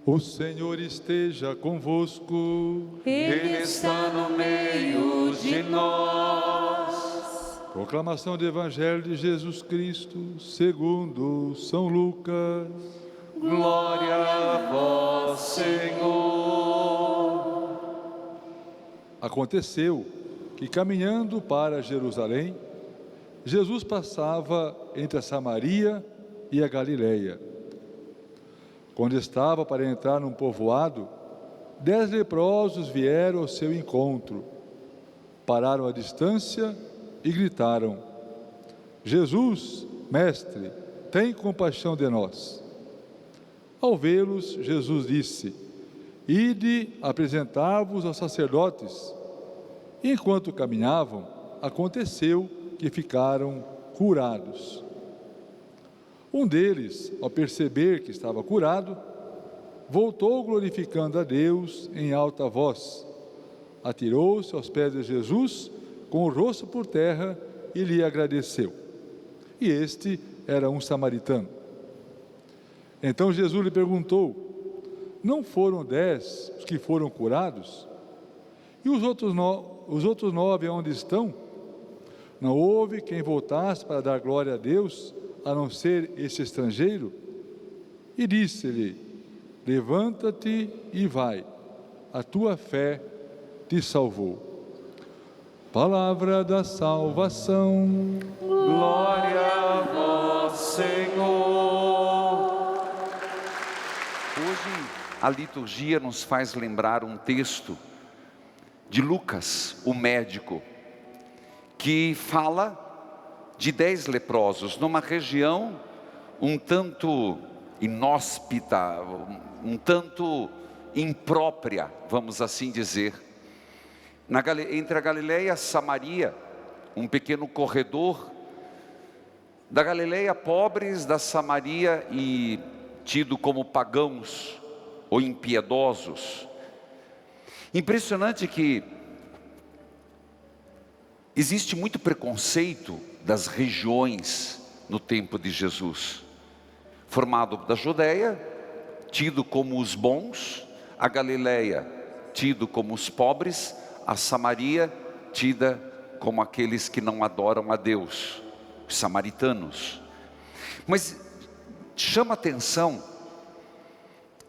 O Senhor esteja convosco. Ele está no meio de nós. Proclamação do Evangelho de Jesus Cristo, segundo São Lucas. Glória a vós, Senhor. Aconteceu que, caminhando para Jerusalém, Jesus passava entre a Samaria e a Galileia. Quando estava para entrar num povoado, 10 leprosos vieram ao seu encontro. Pararam à distância e gritaram: Jesus, mestre, tem compaixão de nós. Ao vê-los, Jesus disse: Ide, apresentai-vos aos sacerdotes. Enquanto caminhavam, aconteceu que ficaram curados. Um deles, ao perceber que estava curado, voltou glorificando a Deus em alta voz. Atirou-se aos pés de Jesus, com o rosto por terra, e lhe agradeceu. E este era um samaritano. Então Jesus lhe perguntou: Não foram 10 os que foram curados? E os outros 9 onde estão? Não houve quem voltasse para dar glória a Deus, a não ser esse estrangeiro? E disse-lhe: Levanta-te e vai, a tua fé te salvou. Palavra da salvação. Glória a vós, Senhor. Hoje a liturgia nos faz lembrar um texto de Lucas, o médico, que fala de 10 leprosos numa região um tanto inóspita, um tanto imprópria, vamos assim dizer. Entre a Galileia e a Samaria, um pequeno corredor. Da Galileia, pobres; da Samaria, e tido como pagãos ou impiedosos. Impressionante que existe muito preconceito das regiões no tempo de Jesus. Formado da Judeia, tido como os bons; a Galileia, tido como os pobres; a Samaria, tida como aqueles que não adoram a Deus, os samaritanos. Mas chama atenção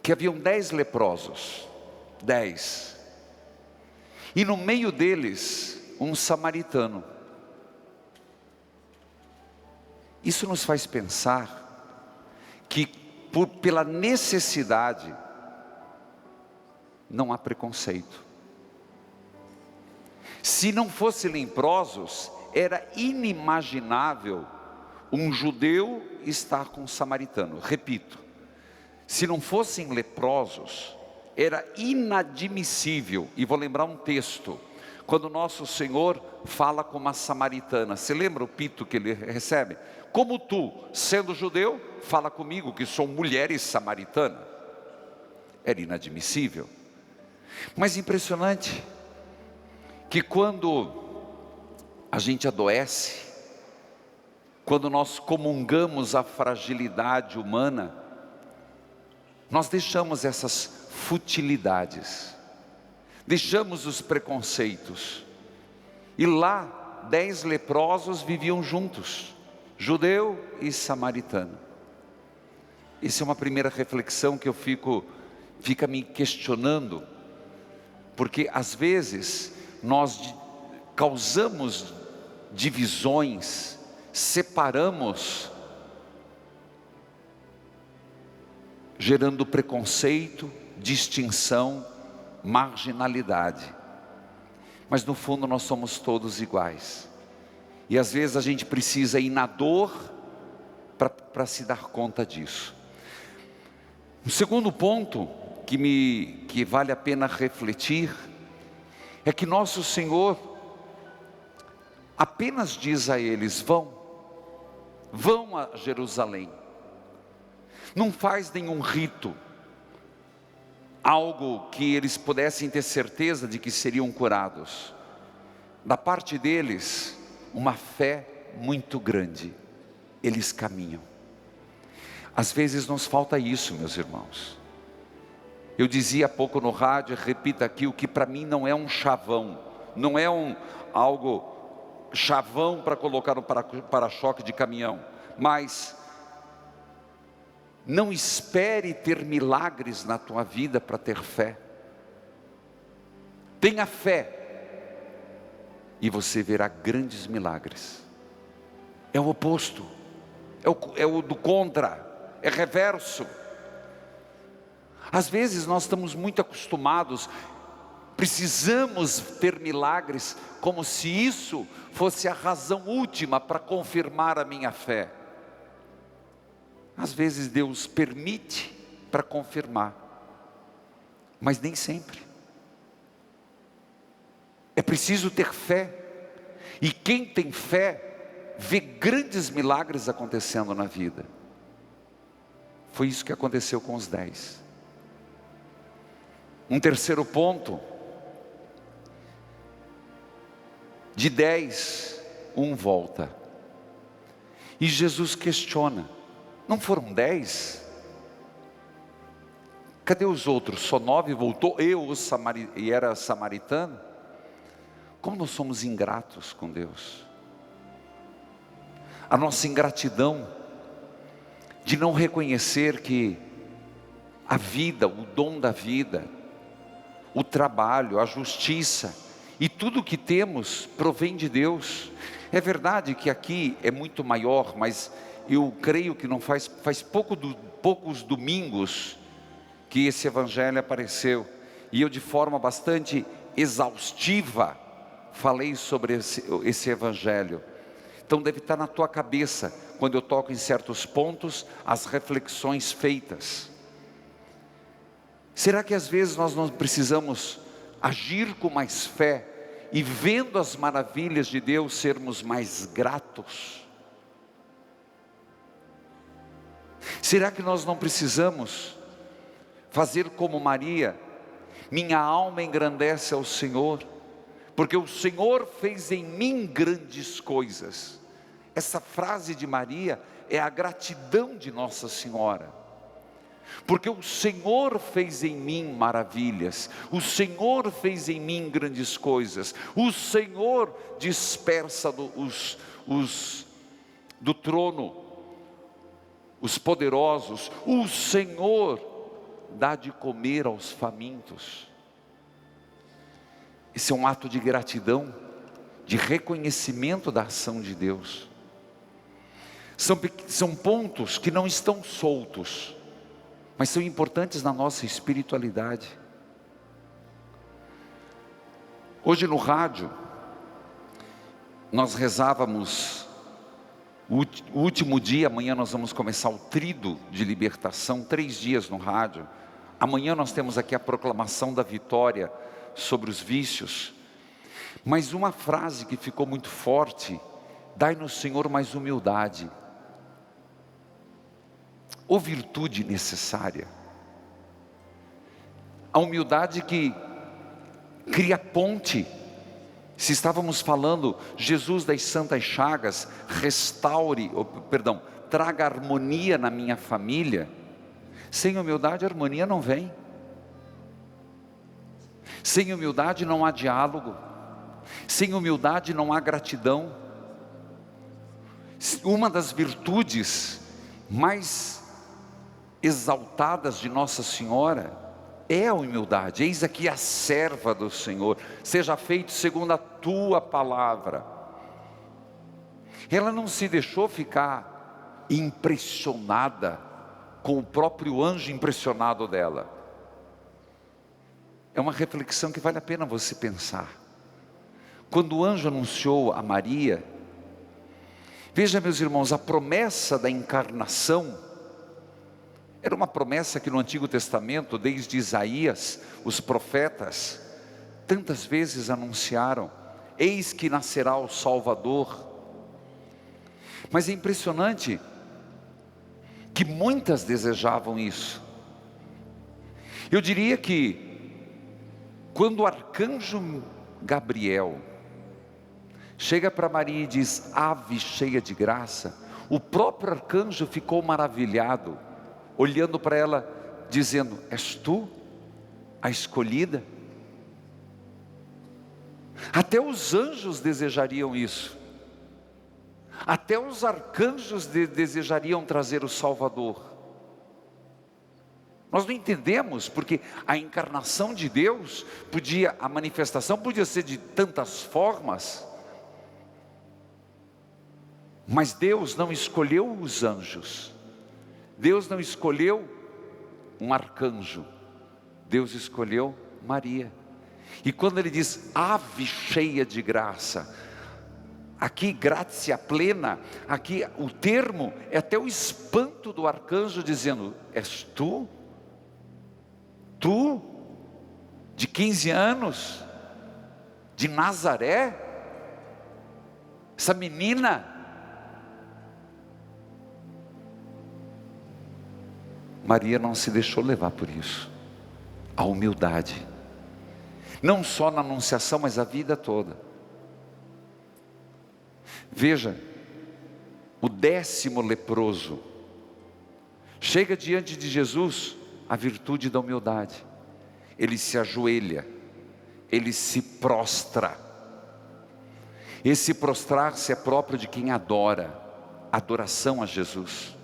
que haviam 10 leprosos, 10, e no meio deles um samaritano. Isso nos faz pensar que pela necessidade não há preconceito. Se não fossem leprosos, era inimaginável um judeu estar com um samaritano. Repito, se não fossem leprosos, era inadmissível. E vou lembrar um texto, quando nosso Senhor fala com uma samaritana. Você lembra o pito que ele recebe? Como tu, sendo judeu, fala comigo que sou mulher e samaritana? Era inadmissível. Mas impressionante que quando a gente adoece, quando nós comungamos a fragilidade humana, nós deixamos essas futilidades, deixamos os preconceitos. E lá 10 leprosos viviam juntos, judeu e samaritano. Essa é uma primeira reflexão que eu fica me questionando, porque às vezes nós causamos divisões, separamos, gerando preconceito, distinção, marginalidade. Mas no fundo nós somos todos iguais. E às vezes a gente precisa ir na dor para se dar conta disso. O segundo ponto que vale a pena refletir é que nosso Senhor apenas diz a eles: vão a Jerusalém. Não faz nenhum rito, algo que eles pudessem ter certeza de que seriam curados. Da parte deles, uma fé muito grande. Eles caminham. Às vezes nos falta isso, meus irmãos. Eu dizia há pouco no rádio, repito aqui, o que para mim não é um chavão, não é algo chavão para colocar no para-choque de caminhão, mas não espere ter milagres na tua vida para ter fé. Tenha fé e você verá grandes milagres. É o oposto, é o do contra, é reverso. Às vezes nós estamos muito acostumados, precisamos ter milagres, como se isso fosse a razão última para confirmar a minha fé. Às vezes Deus permite para confirmar, mas nem sempre. É preciso ter fé, e quem tem fé, vê grandes milagres acontecendo na vida. Foi isso que aconteceu com os 10. Um terceiro ponto, de 10, um volta. E Jesus questiona, não foram 10? Cadê os outros? Só 9 voltou, e era samaritano? Como nós somos ingratos com Deus. A nossa ingratidão de não reconhecer que a vida, o dom da vida, o trabalho, a justiça e tudo que temos provém de Deus. É verdade que aqui é muito maior, mas eu creio que não faz poucos domingos que esse evangelho apareceu, e eu de forma bastante exaustiva falei sobre esse evangelho. Então deve estar na tua cabeça, quando eu toco em certos pontos, as reflexões feitas. Será que às vezes nós não precisamos agir com mais fé, e vendo as maravilhas de Deus, sermos mais gratos? Será que nós não precisamos fazer como Maria? Minha alma engrandece ao Senhor, porque o Senhor fez em mim grandes coisas. Essa frase de Maria é a gratidão de Nossa Senhora, porque o Senhor fez em mim maravilhas, o Senhor fez em mim grandes coisas, o Senhor dispersa do trono os poderosos, o Senhor dá de comer aos famintos. Esse é um ato de gratidão, de reconhecimento da ação de Deus. São pontos que não estão soltos, mas são importantes na nossa espiritualidade. Hoje no rádio, nós rezávamos o último dia. Amanhã nós vamos começar o tríduo de libertação, 3 dias no rádio. Amanhã nós temos aqui a proclamação da vitória sobre os vícios. Mas uma frase que ficou muito forte: dai-nos, Senhor, mais humildade, ou virtude necessária. A humildade que cria ponte. Se estávamos falando, Jesus das Santas Chagas, traga harmonia na minha família. Sem humildade a harmonia não vem. Sem humildade não há diálogo. Sem humildade não há gratidão. Uma das virtudes mais exaltadas de Nossa Senhora é a humildade. Eis aqui a serva do Senhor, seja feito segundo a tua palavra. Ela não se deixou ficar impressionada com o próprio anjo impressionado dela. É uma reflexão que vale a pena você pensar. Quando o anjo anunciou a Maria, veja, meus irmãos, a promessa da encarnação era uma promessa que no Antigo Testamento, desde Isaías, os profetas tantas vezes anunciaram: eis que nascerá o Salvador. Mas é impressionante que muitas desejavam isso. Eu diria que quando o arcanjo Gabriel chega para Maria e diz: ave cheia de graça, o próprio arcanjo ficou maravilhado, olhando para ela, dizendo: és tu? a escolhida. Até os anjos desejariam isso. Até os arcanjos desejariam trazer o Salvador. Nós não entendemos, porque a encarnação de Deus a manifestação podia ser de tantas formas, mas Deus não escolheu os anjos, Deus não escolheu um arcanjo, Deus escolheu Maria. E quando ele diz ave cheia de graça, aqui gratia plena, aqui o termo é até o espanto do arcanjo dizendo: és tu? Tu, de 15 anos, de Nazaré, essa menina. Maria não se deixou levar por isso, a humildade, não só na anunciação, mas a vida toda. Veja, o 10º leproso chega diante de Jesus, a virtude da humildade. Ele se ajoelha, ele se prostra. Esse prostrar-se é próprio de quem adora, adoração a Jesus.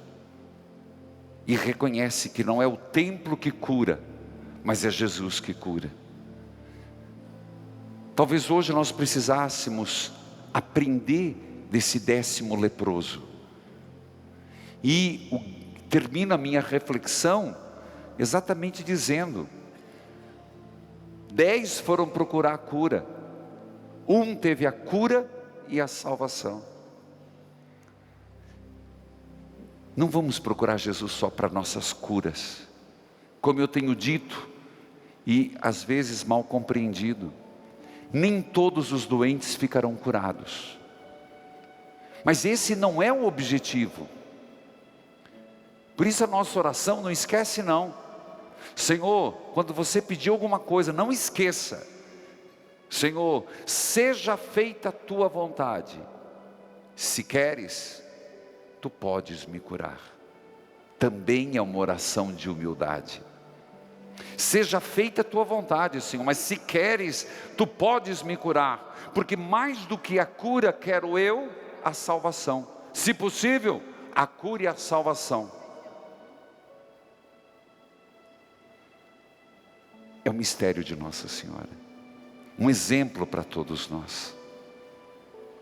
E reconhece que não é o templo que cura, mas é Jesus que cura. Talvez hoje nós precisássemos aprender desse 10º leproso. E termino a minha reflexão exatamente dizendo: 10 foram procurar a cura, um teve a cura e a salvação. Não vamos procurar Jesus só para nossas curas, como eu tenho dito, e às vezes mal compreendido, nem todos os doentes ficarão curados, mas esse não é o objetivo. Por isso a nossa oração, não esquece não, Senhor, quando você pedir alguma coisa, não esqueça, Senhor, seja feita a tua vontade, se queres, tu podes me curar. Também é uma oração de humildade. Seja feita a tua vontade, Senhor, mas se queres, tu podes me curar, porque mais do que a cura, quero eu a salvação. Se possível, a cura e a salvação. É o mistério de Nossa Senhora, um exemplo para todos nós.